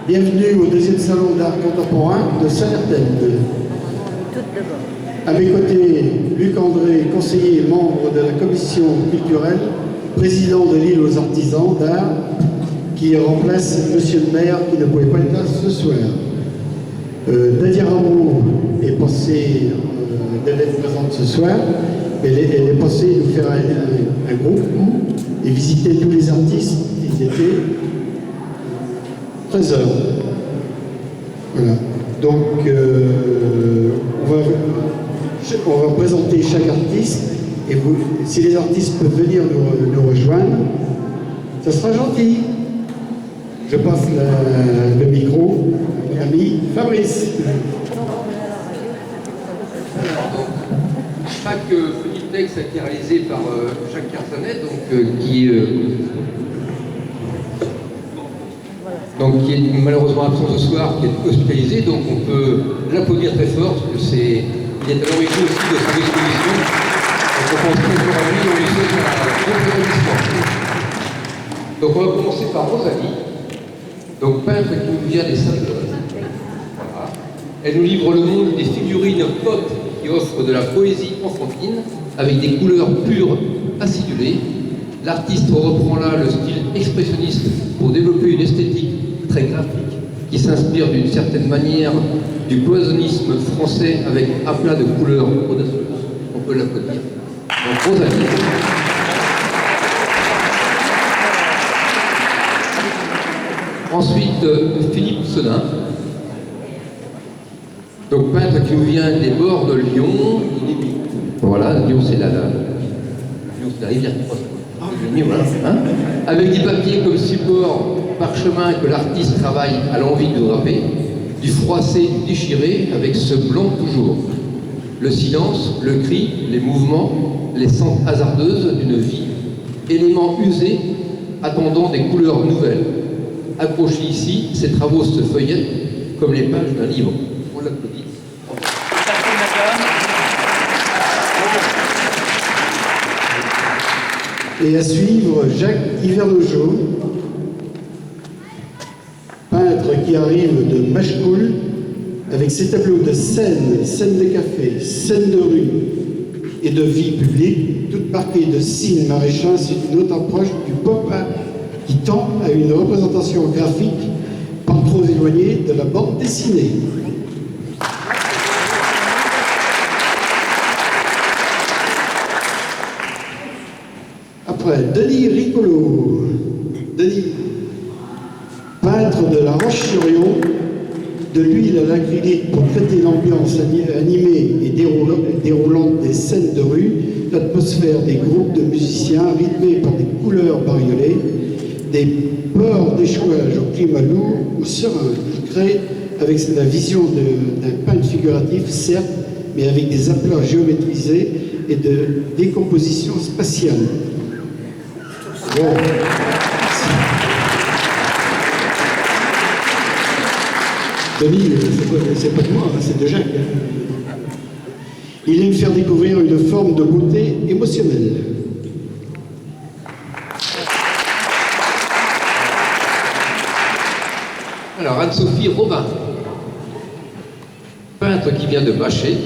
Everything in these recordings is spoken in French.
Bienvenue au deuxième salon d'art contemporain de Saint-Martin. À mes côtés, Luc André, conseiller et membre de la commission culturelle, président de l'île aux artisans d'art, qui remplace monsieur le maire qui ne pouvait pas être là ce soir. Nadia Rameau est passée d'être présente ce soir. Elle est passée nous faire un groupe et visiter tous les artistes. Il était 13 heures. Voilà. Donc, on va présenter chaque artiste. Et vous, si les artistes peuvent venir nous rejoindre, ça sera gentil. Je passe le micro à mon ami Fabrice. Chaque petit texte a été réalisé par Jacques Carzanet, qui est malheureusement absent ce soir, qui est hospitalisé, donc on peut l'applaudir très fort, parce qu'il est à l'origine aussi de son exposition. Donc on pense très fort à lui, on lui souhaite un bon rétablissement. Donc on va commencer par Rosalie, donc peintre qui nous vient des Sables-d'Olonne. Voilà. Elle nous livre le monde des figurines pop qui offrent de la poésie enfantine avec des couleurs pures acidulées. L'artiste reprend là le style expressionniste pour développer une esthétique très graphique qui s'inspire d'une certaine manière du cloisonnisme français avec aplat de couleurs audacieuses. On peut l'applaudir. Donc Rosalie. Ensuite, Philippe Senin. Donc peintre qui nous vient des bords de Lyon. Voilà, Lyon c'est la rivière qui passe. Voilà, hein, avec des papiers comme support parchemin que l'artiste travaille à l'envie de draper, du froissé, du déchiré, avec ce blanc toujours. Le silence, le cri, les mouvements, les sentes hasardeuses d'une vie, éléments usés, attendant des couleurs nouvelles. Accrochés ici, ces travaux se feuillettent comme les pages d'un livre. On l'applaudit. Et à suivre, Jacques Hivernojo, peintre qui arrive de Machecoul, avec ses tableaux de scènes, scènes de café, scènes de rue et de vie publique, toutes marquées de signes maraîchins. C'est une autre approche du pop art qui tend à une représentation graphique pas trop éloignée de la bande dessinée. Après, Denis Ricolo. Denis, peintre de La Roche-sur-Yon, de l'huile à l'acrylique pour traiter l'ambiance animée et déroulante des scènes de rue, l'atmosphère des groupes de musiciens rythmés par des couleurs bariolées, des ports d'échouage au climat lourd ou serein, qui crée avec la vision d'un peintre figuratif, certes, mais avec des aplats géométrisés et de décomposition spatiale. Bon. Denis, c'est pas de moi, c'est de Jacques. Il aime faire découvrir une forme de beauté émotionnelle. Alors, Anne-Sophie Robin, peintre qui vient de mâcher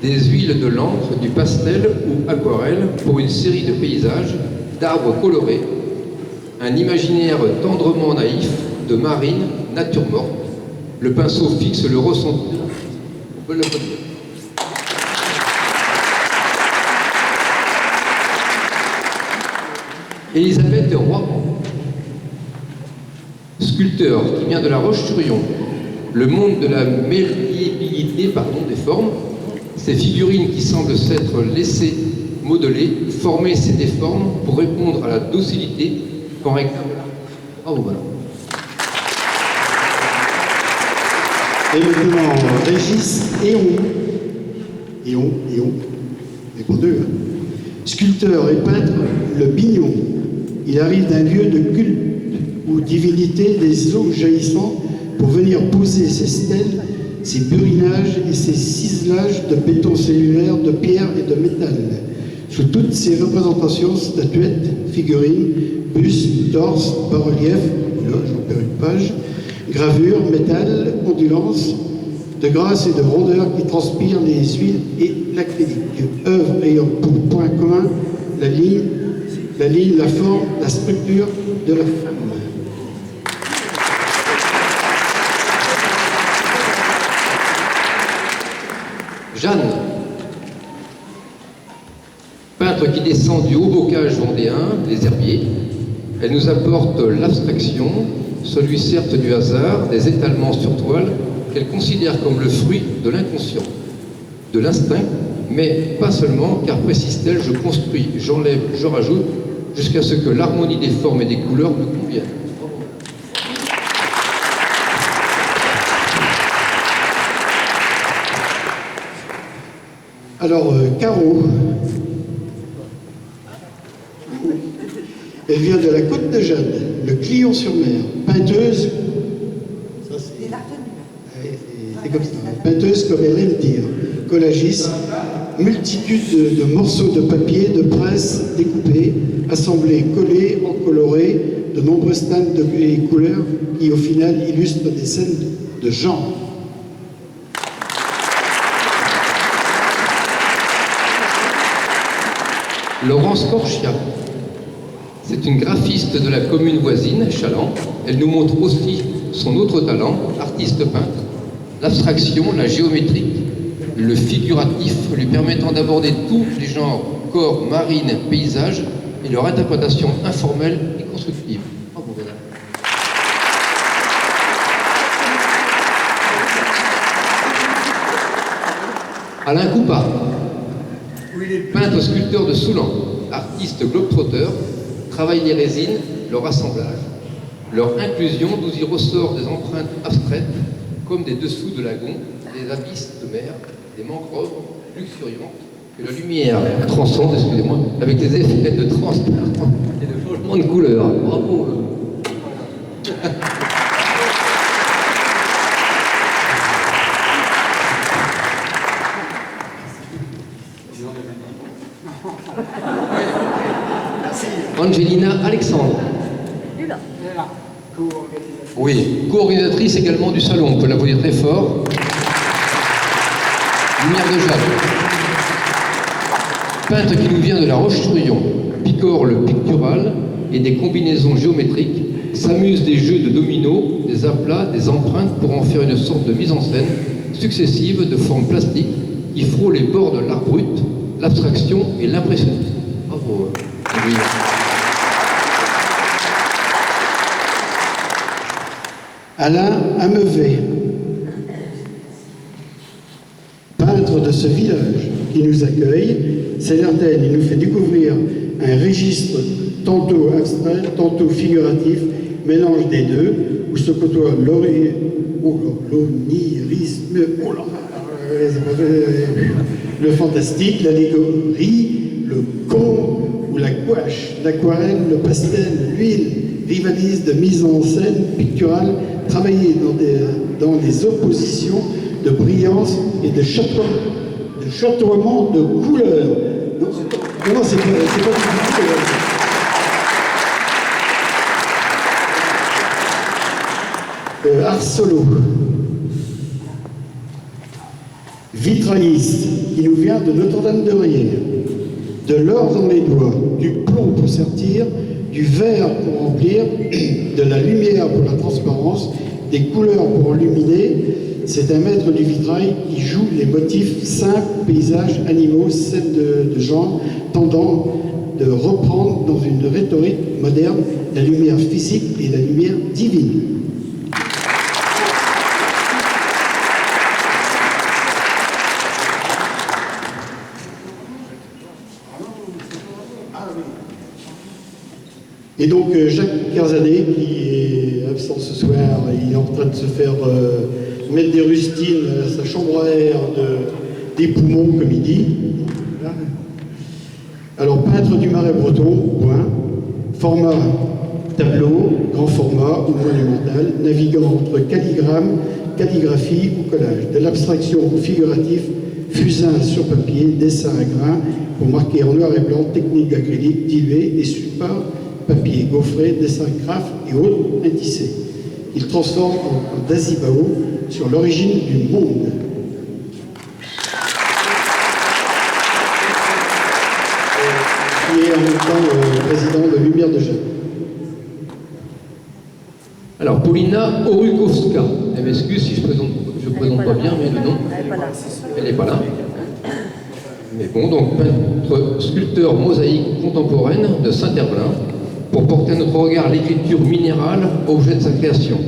des huiles de l'encre, du pastel ou aquarelle pour une série de paysages, d'arbres colorés, un imaginaire tendrement naïf, de marine, nature morte. Le pinceau fixe le ressenti. On peut l'applaudir. Elisabeth Roy, sculpteur qui vient de La Roche-sur-Yon. Le monde de la malléabilité des formes, ces figurines qui semblent s'être laissées modeler, former ces déformes pour répondre à la docilité qu'en réclame. Oh, voilà. Et maintenant, Régis Éon, mais pour deux, hein. Sculpteur et peintre, le Bignon. Il arrive d'un lieu de culte ou divinité des eaux jaillissant pour venir poser ses stèles, ses burinages et ses ciselages de béton cellulaire, de pierre et de métal. Sous toutes ces représentations, statuettes, figurines, bustes, torses, bas-reliefs, là j'en perds une page, Gravure, métal, ondulance, de grâce et de rondeur qui transpirent les huiles et l'acrylique. Œuvre ayant pour point commun la ligne, la forme, la structure de la femme. Jeanne, peintre qui descend du haut bocage vendéen, des herbiers, elle nous apporte l'abstraction, celui certes du hasard, des étalements sur toile qu'elle considère comme le fruit de l'inconscient, de l'instinct, mais pas seulement, car précise-t-elle, je construis, j'enlève, je rajoute, jusqu'à ce que l'harmonie des formes et des couleurs me convienne. Alors, Caro, elle vient de la Côte de Jade, le Clion-sur-Mer, peinteuse, ça c'est comme ça, peinteuse comme elle aime dire, collagiste, multitude de morceaux de papier, de presse découpés, assemblés, collés, encolorés, de nombreux stands et couleurs qui au final illustrent des scènes de genre. Laurence Porchia, c'est une graphiste de la commune voisine, Chaland. Elle nous montre aussi son autre talent, artiste peintre, l'abstraction, la géométrie, le figuratif, lui permettant d'aborder tous les genres, corps, marine, paysage, et leur interprétation informelle et constructive. Bravo, madame. Alain Coupa, peintre sculpteur de Soulan, artiste globetrotter, travaille les résines, leur assemblage, leur inclusion d'où y ressort des empreintes abstraites comme des dessous de lagons, des abysses de mer, des mangroves luxuriantes que la lumière transcende, excusez-moi, avec des effets de transparence et de changement de couleur. Bravo. Angelina Alexandre. Oui, co-organisatrice également du salon, on peut l'applaudir très fort. Lumière de Jade. Peintre qui nous vient de la Roche-sur-Yon, picore le pictural et des combinaisons géométriques, s'amuse des jeux de dominos, des aplats, des empreintes pour en faire une sorte de mise en scène successive de formes plastiques qui frôlent les bords de l'art brut, l'abstraction et l'impressionnisme. Bravo. Oui. Alain Ameuvet, peintre de ce village qui nous accueille, Célentène, il nous fait découvrir un registre tantôt abstrait, tantôt figuratif, mélange des deux, où se côtoient l'onirisme, le fantastique, l'allégorie, le conte ou la gouache, l'aquarelle, le pastel, l'huile, rivalisent de mise en scène picturale, travaillée dans des oppositions de brillance et de chatoiement de couleurs. Non, c'est pas du tout. Arsolo, vitrailliste, qui nous vient de Notre-Dame-de-Riez, de l'or dans les doigts, du plomb pour sertir, du verre pour remplir, de la lumière pour la transparence, des couleurs pour illuminer. C'est un maître du vitrail qui joue les motifs simples, paysages, animaux, scènes de genre, tendant de reprendre dans une rhétorique moderne la lumière physique et la lumière divine. Et donc Jacques Carzadé, qui est absent ce soir, il est en train de se faire mettre des rustines à sa chambre à air des poumons, comme il dit. Alors, peintre du Marais breton, point, format tableau, grand format ou monumental, naviguant entre calligramme, calligraphie ou collage, de l'abstraction au figuratif, fusain sur papier, dessin à grains pour marquer en noir et blanc, technique acrylique, diluée et support, papier gaufré, dessin graphe et autres intissés. il transforme en Dazibao sur l'origine du monde. Qui est en même temps président de Lumière de Jeunes. Alors, Paulina Orukowska, elle m'excuse si je ne présente pas bien, mais le nom, elle n'est pas là. Mais bon, donc peintre, sculpteur mosaïque contemporaine de Saint-Herblain, pour porter à notre regard l'écriture minérale, objet de sa création.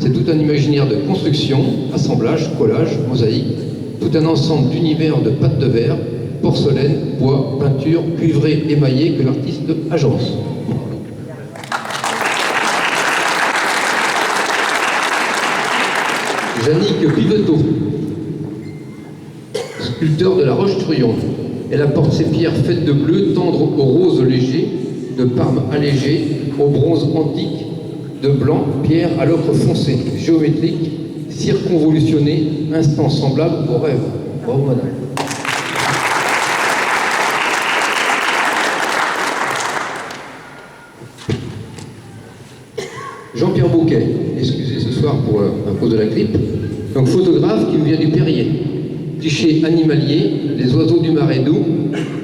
C'est tout un imaginaire de construction, assemblage, collage, mosaïque, tout un ensemble d'univers de pâte de verre, porcelaine, bois, peinture, cuivré, émaillé que l'artiste agence. Jannick Piveteau, sculpteur de la Roche-Truand. Elle apporte ses pierres faites de bleu tendre au rose léger, de parme allégé, au bronze antique, de blanc, pierre à l'ocre foncé, géométrique, circonvolutionné, instant semblable au rêve. Bravo madame. Jean-Pierre Bouquet, excusez ce soir pour à cause de la grippe, donc photographe qui nous vient du Perrier. Clichés animaliers, les oiseaux du marais doux,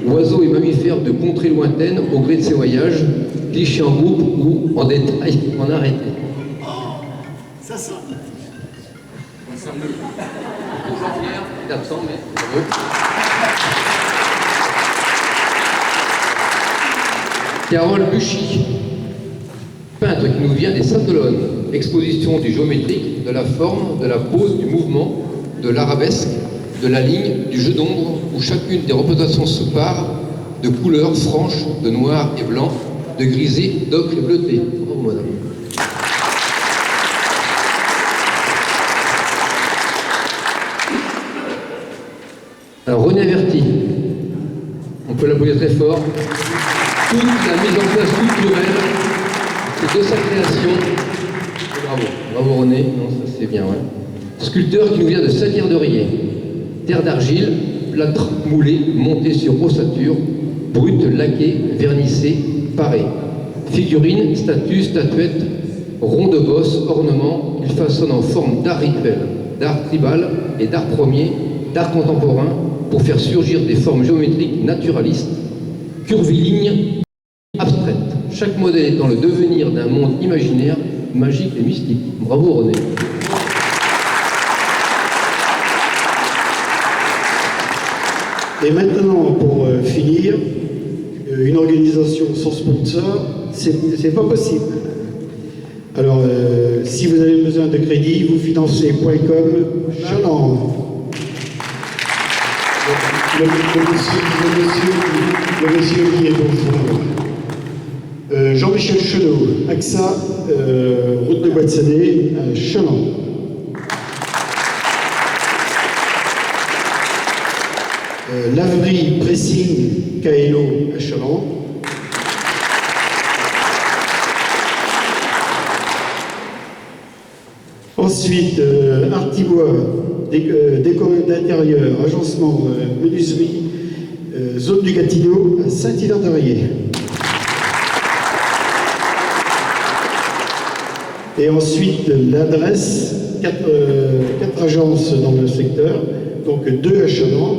oiseaux et mammifères de contrées lointaines au gré de ses voyages, clichés en groupe ou en détail, en arrêté. Ça sent. Jean-Pierre est absent, mais bravo. Carole Buchy, peintre qui nous vient des Sables-d'Olonne, exposition du géométrique, de la forme, de la pose, du mouvement, de l'arabesque, de la ligne, du jeu d'ombre, où chacune des représentations se pare de couleurs franches, de noir et blanc, de grisé, d'ocre et bleuté. Oh, madame. Alors, René Averti, on peut l'applaudir très fort. Toute la mise en place culturelle, c'est de sa création. Et bravo, bravo René, non, ça c'est bien, ouais. Sculpteur qui nous vient de Salière-de-Riez. Terre d'argile, plâtre moulé, monté sur ossature, brute, laquée, vernissée, parée. Figurines, statues, statuettes, ronds de bosse, ornements, il façonne en forme d'art rituel, d'art tribal et d'art premier, d'art contemporain, pour faire surgir des formes géométriques naturalistes, curvilignes, abstraites. Chaque modèle étant le devenir d'un monde imaginaire, magique et mystique. Bravo René. Et maintenant, pour finir, une organisation sans sponsor, c'est pas possible. Alors, si vous avez besoin de crédit, vous financez.com Chaland. Le monsieur qui est au fond. Jean-Michel Chenot, AXA, route de Boîte-Sané, Chaland. Laverie Pressing Kaelo à Chaland. Ensuite, Artibois, décor d'intérieur, agencement, menuiserie, zone du Gatineau à Saint-Hilaire-de-Riez. Et ensuite, l'adresse, 4 agences dans le secteur, donc 2 à Chaland,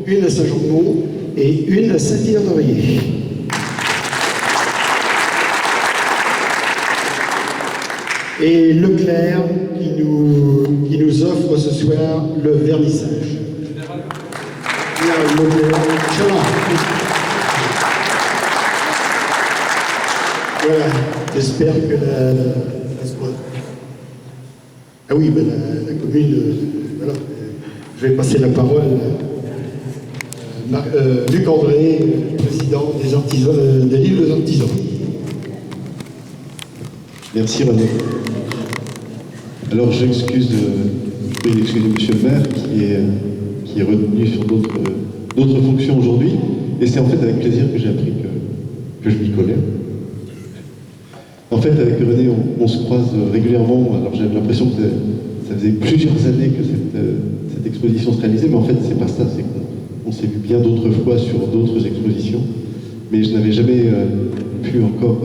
une à Saint-Jean-de-Mont et une à Saint-Hilaire-de-Riez. Et Leclerc qui nous offre ce soir le vernissage. Leclerc, Chaland. Voilà, j'espère que ah oui, ben la commune, voilà, je vais passer la parole à Luc André, président des artisans, de l'île aux artisans. Merci René. Alors je prie d'excuser Monsieur le maire qui est retenu sur d'autres fonctions aujourd'hui, et c'est en fait avec plaisir que j'ai appris que je m'y collais. En fait, avec René, on se croise régulièrement. Alors j'ai l'impression que ça faisait plusieurs années que cette exposition se réalisait, mais en fait c'est pas ça, c'est qu'on s'est vu bien d'autres fois sur d'autres expositions, mais je n'avais jamais pu encore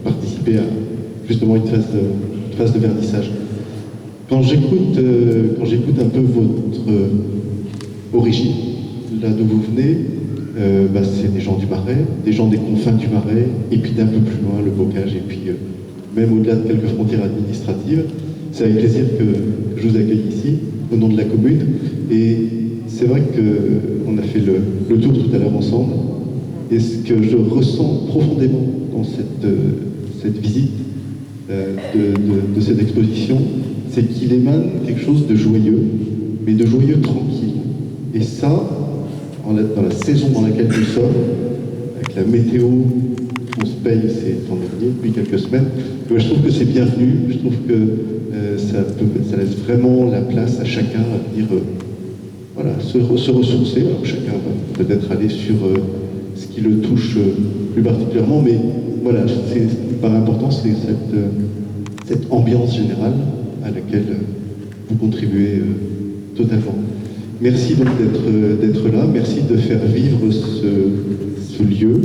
participer à justement une phase phase de vernissage. Quand j'écoute un peu votre origine, là d'où vous venez, c'est des gens du Marais, des gens des confins du Marais, et puis d'un peu plus loin, le Bocage, et puis même au-delà de quelques frontières administratives. C'est avec plaisir que je vous accueille ici, au nom de la commune. Et c'est vrai qu'on a fait le tour tout à l'heure ensemble. Et ce que je ressens profondément dans cette visite de cette exposition, c'est qu'il émane quelque chose de joyeux, mais de joyeux tranquille. Et ça, dans la saison dans laquelle nous sommes, avec la météo, on se paye ces temps derniers depuis quelques semaines, je trouve que c'est bienvenu, je trouve que ça laisse vraiment la place à chacun à venir se ressourcer. Alors chacun va peut-être aller sur ce qui le touche plus particulièrement, mais voilà, ce qui me paraît important, c'est cette ambiance générale à laquelle vous contribuez totalement. Merci donc d'être là, merci de faire vivre ce lieu,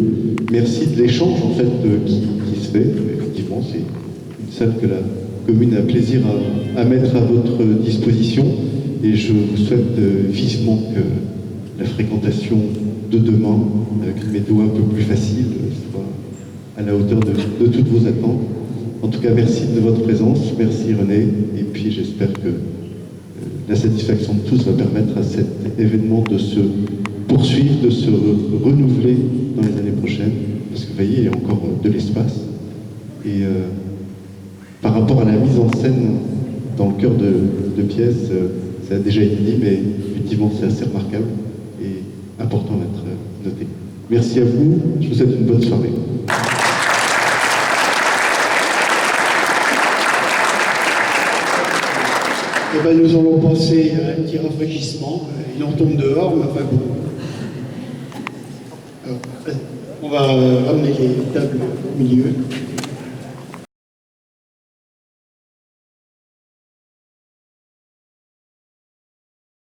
merci de l'échange en fait qui se fait. Effectivement, c'est une salle que la commune a plaisir à mettre à votre disposition, et je vous souhaite vivement que la fréquentation de demain, avec une météo un peu plus facile, soit à la hauteur de toutes vos attentes. En tout cas, merci de votre présence, merci René, et puis j'espère que la satisfaction de tous va permettre à cet événement de se poursuivre, de se renouveler dans les années prochaines, parce que vous voyez, il y a encore de l'espace. Et par rapport à la mise en scène dans le cœur de pièces, ça a déjà été dit, mais effectivement c'est assez remarquable et important d'être noté. Merci à vous, je vous souhaite une bonne soirée. Eh ben, nous allons passer à un petit rafraîchissement. Il en tombe dehors, mais enfin bon. Alors, on va ramener les tables au milieu.